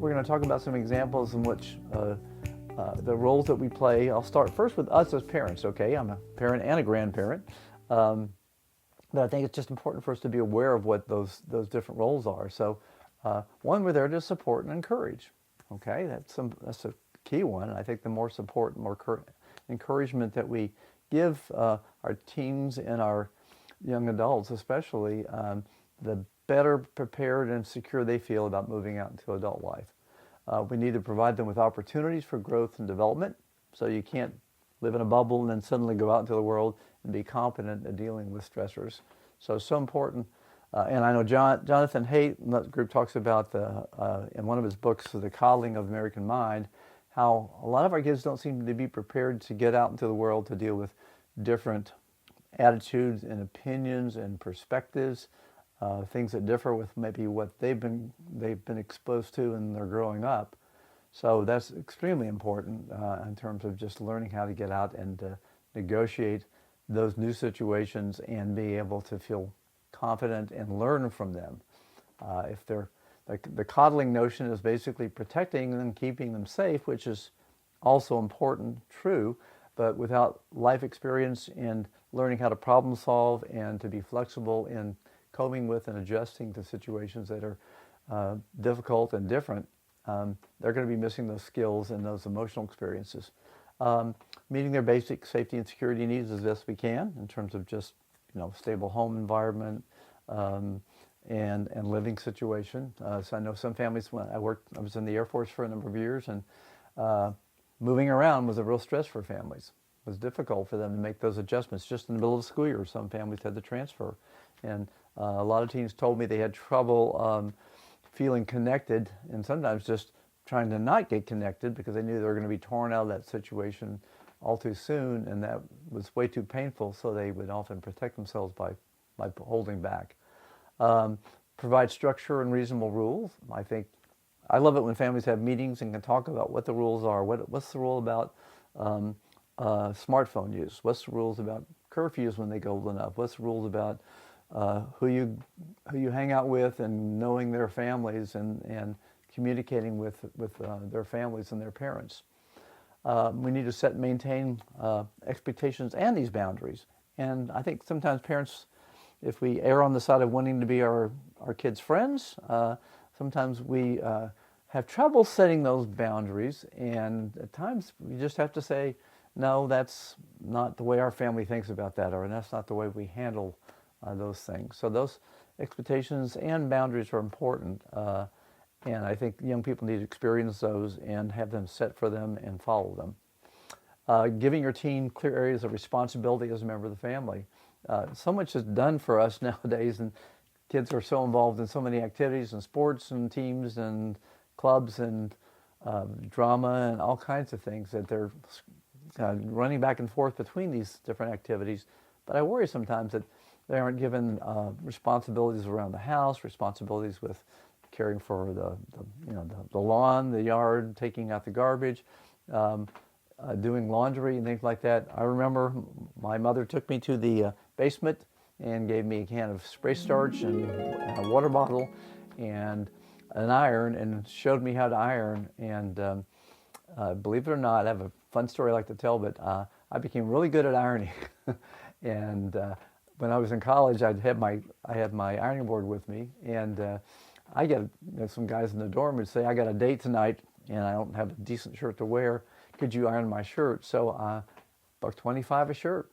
we're going to talk about some examples in which the roles that we play. I'll start first with us as parents, okay? I'm a parent and a grandparent. But I think it's just important for us to be aware of what those different roles are. So one, we're there to support and encourage, okay? That's a key one. I think the more support, more encouragement that we give our teens and our young adults especially, the better prepared and secure they feel about moving out into adult life. We need to provide them with opportunities for growth and development, so you can't live in a bubble and then suddenly go out into the world and be competent at dealing with stressors. So it's so important. And I know Jonathan Haidt in that group talks about in one of his books, The Coddling of the American Mind, how a lot of our kids don't seem to be prepared to get out into the world to deal with different attitudes and opinions and perspectives, things that differ with maybe what they've been exposed to in their growing up. So that's extremely important in terms of just learning how to get out and negotiate those new situations and be able to feel confident and learn from them. If they're the coddling notion is basically protecting and keeping them safe, which is also important, true, but without life experience and learning how to problem solve and to be flexible in coping with and adjusting to situations that are difficult and different, they're going to be missing those skills and those emotional experiences. Meeting their basic safety and security needs as best we can in terms of just, stable home environment and living situation. So I know some families, when I was in the Air Force for a number of years, and moving around was a real stress for families. It was difficult for them to make those adjustments. Just in the middle of the school year, some families had to transfer. And a lot of teens told me they had trouble feeling connected, and sometimes just trying to not get connected because they knew they were going to be torn out of that situation all too soon, and that was way too painful, so they would often protect themselves by holding back. Provide structure and reasonable rules. I love it when families have meetings and can talk about what the rules are. What's the rule about smartphone use? What's the rules about curfews when they go old enough? What's the rules about who you hang out with and knowing their families and communicating with their families and their parents? We need to set and maintain expectations and these boundaries. And I think sometimes parents, if we err on the side of wanting to be our kids' friends, sometimes we have trouble setting those boundaries. And at times we just have to say, no, that's not the way our family thinks about that, or that's not the way we handle those things. So those expectations and boundaries are important. And I think young people need to experience those and have them set for them and follow them. Giving your teen clear areas of responsibility as a member of the family. So much is done for us nowadays, and kids are so involved in so many activities and sports and teams and clubs and drama and all kinds of things that they're running back and forth between these different activities. But I worry sometimes that they aren't given responsibilities around the house, responsibilities with caring for the lawn, the yard, taking out the garbage, doing laundry and things like that. I remember my mother took me to the basement and gave me a can of spray starch and a water bottle and an iron and showed me how to iron. And believe it or not, I have a fun story I like to tell, but I became really good at ironing. And when I was in college, I had my ironing board with me, and I get some guys in the dorm would say, I got a date tonight and I don't have a decent shirt to wear. Could you iron my shirt? So $1.25 a shirt.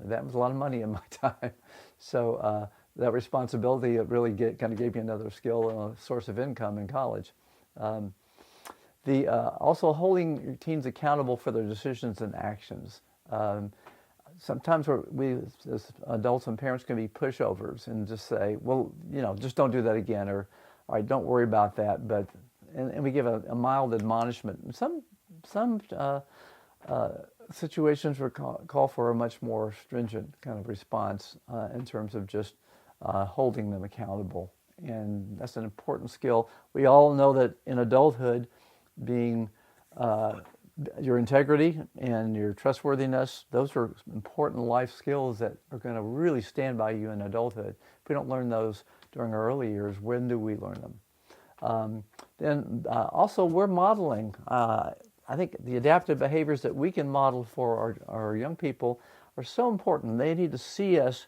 That was a lot of money in my time. So that responsibility, it really kind of gave me another skill and a source of income in college. Also holding your teens accountable for their decisions and actions. Sometimes we as adults and parents can be pushovers and just say, well, just don't do that again, or all right, don't worry about that. And we give a mild admonishment. Some situations call for a much more stringent kind of response in terms of just holding them accountable. And that's an important skill. We all know that in adulthood, being your integrity and your trustworthiness, those are important life skills that are going to really stand by you in adulthood. If we don't learn those during our early years, when do we learn them? Then also we're modeling. I think the adaptive behaviors that we can model for our young people are so important. They need to see us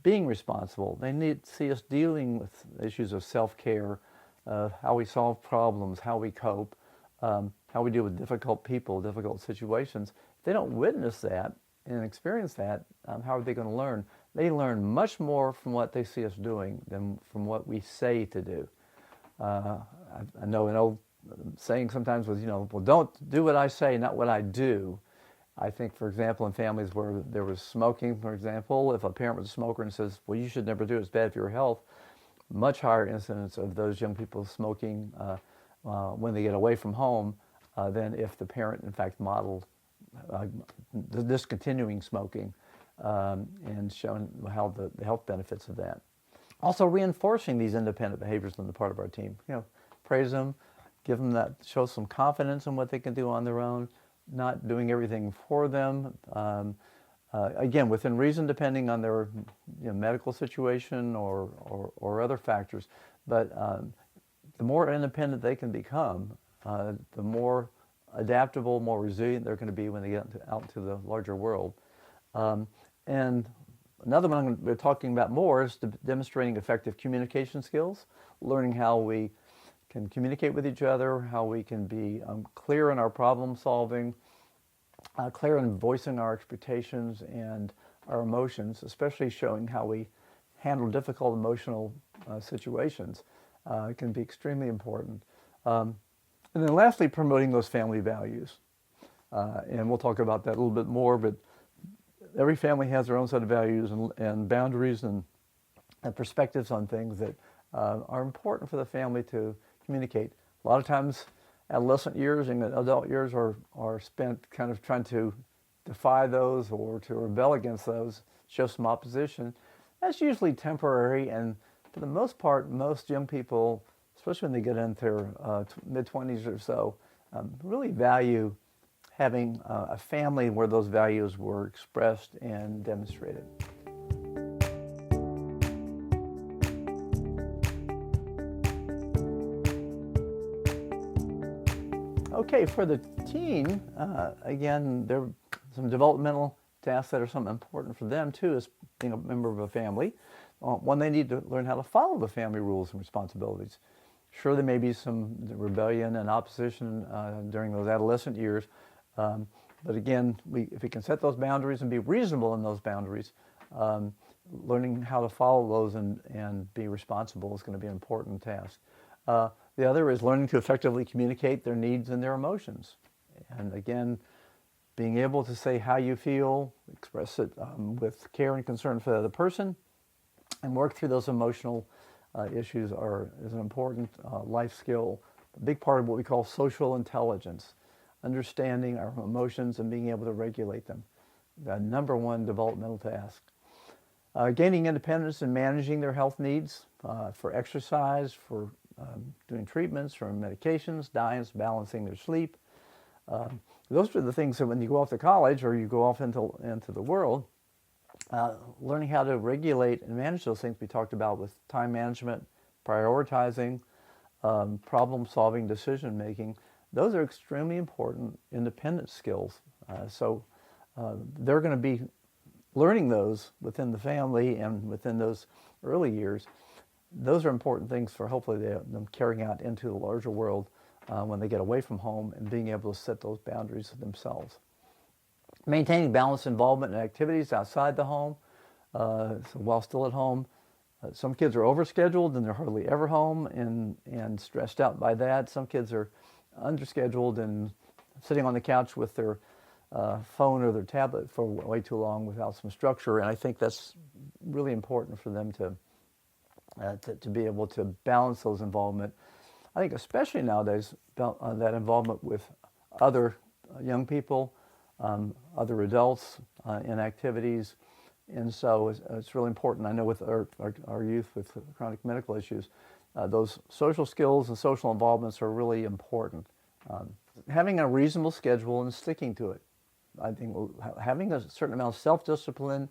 being responsible. They need to see us dealing with issues of self-care, how we solve problems, how we cope, how we deal with difficult people, difficult situations. If they don't witness that and experience that, how are they going to learn? They learn much more from what they see us doing than from what we say to do. I know an old saying sometimes was, well, don't do what I say, not what I do. I think, for example, in families where there was smoking, for example, if a parent was a smoker and says, well, you should never do it, it's bad for your health, much higher incidence of those young people smoking when they get away from home than if the parent, in fact, modeled discontinuing smoking and shown how the health benefits of that. Also reinforcing these independent behaviors on the part of our team. Praise them, give them that, show some confidence in what they can do on their own, not doing everything for them. Again, within reason, depending on their medical situation or other factors. But the more independent they can become, the more adaptable, more resilient they're going to be when they get out into the larger world. And another one we're talking about more is demonstrating effective communication skills, learning how we can communicate with each other, how we can be clear in our problem solving, clear in voicing our expectations and our emotions, especially showing how we handle difficult emotional situations can be extremely important. And then lastly, promoting those family values. And we'll talk about that a little bit more, but every family has their own set of values and boundaries and perspectives on things that are important for the family to communicate. A lot of times adolescent years and adult years are spent kind of trying to defy those or to rebel against those, show some opposition. That's usually temporary, and for the most part, most young people, especially when they get into their mid-20s or so, really value having a family where those values were expressed and demonstrated. Okay, for the teen, again, there are some developmental tasks that are something important for them too, as being a member of a family. One, they need to learn how to follow the family rules and responsibilities. Sure, there may be some rebellion and opposition during those adolescent years, but again, if we can set those boundaries and be reasonable in those boundaries, learning how to follow those and be responsible is going to be an important task. The other is learning to effectively communicate their needs and their emotions. And again, being able to say how you feel, express it with care and concern for the other person, and work through those emotional issues is an important life skill. A big part of what we call social intelligence, understanding our emotions and being able to regulate them. The number one developmental task. Gaining independence and managing their health needs for exercise, for doing treatments, for medications, diets, balancing their sleep. Those are the things that when you go off to college or you go off into the world, learning how to regulate and manage those things we talked about with time management, prioritizing, problem-solving, decision-making. Those are extremely important independent skills. So they're going to be learning those within the family and within those early years. Those are important things for hopefully them carrying out into the larger world when they get away from home and being able to set those boundaries themselves. Maintaining balanced involvement in activities outside the home, so while still at home. Some kids are overscheduled and they're hardly ever home and stressed out by that. Some kids are underscheduled and sitting on the couch with their phone or their tablet for way too long without some structure. And I think that's really important for them to be able to balance those involvement. I think especially nowadays, that involvement with other young people, other adults in activities. And so it's really important. I know with our youth with chronic medical issues, those social skills and social involvements are really important. Having a reasonable schedule and sticking to it. I think having a certain amount of self-discipline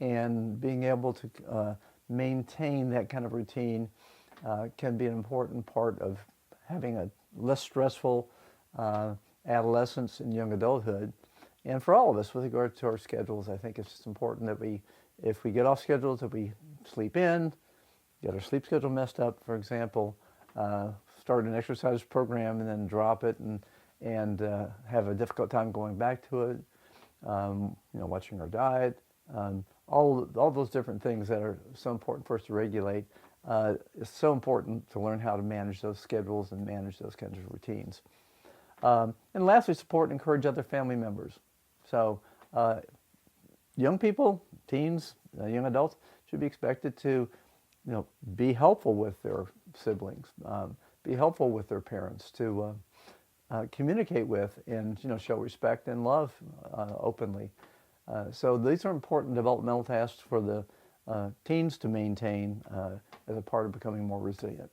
and being able to maintain that kind of routine can be an important part of having a less stressful adolescence and young adulthood. And for all of us, with regard to our schedules, I think it's just important that if we get off schedules, that we sleep in, get our sleep schedule messed up, for example, start an exercise program and then drop it and have a difficult time going back to it. Watching our diet, all those different things that are so important for us to regulate. It's so important to learn how to manage those schedules and manage those kinds of routines. And lastly, support and encourage other family members. So young people, teens, young adults should be expected to, be helpful with their siblings, be helpful with their parents, to communicate with and show respect and love openly. So these are important developmental tasks for the teens to maintain as a part of becoming more resilient.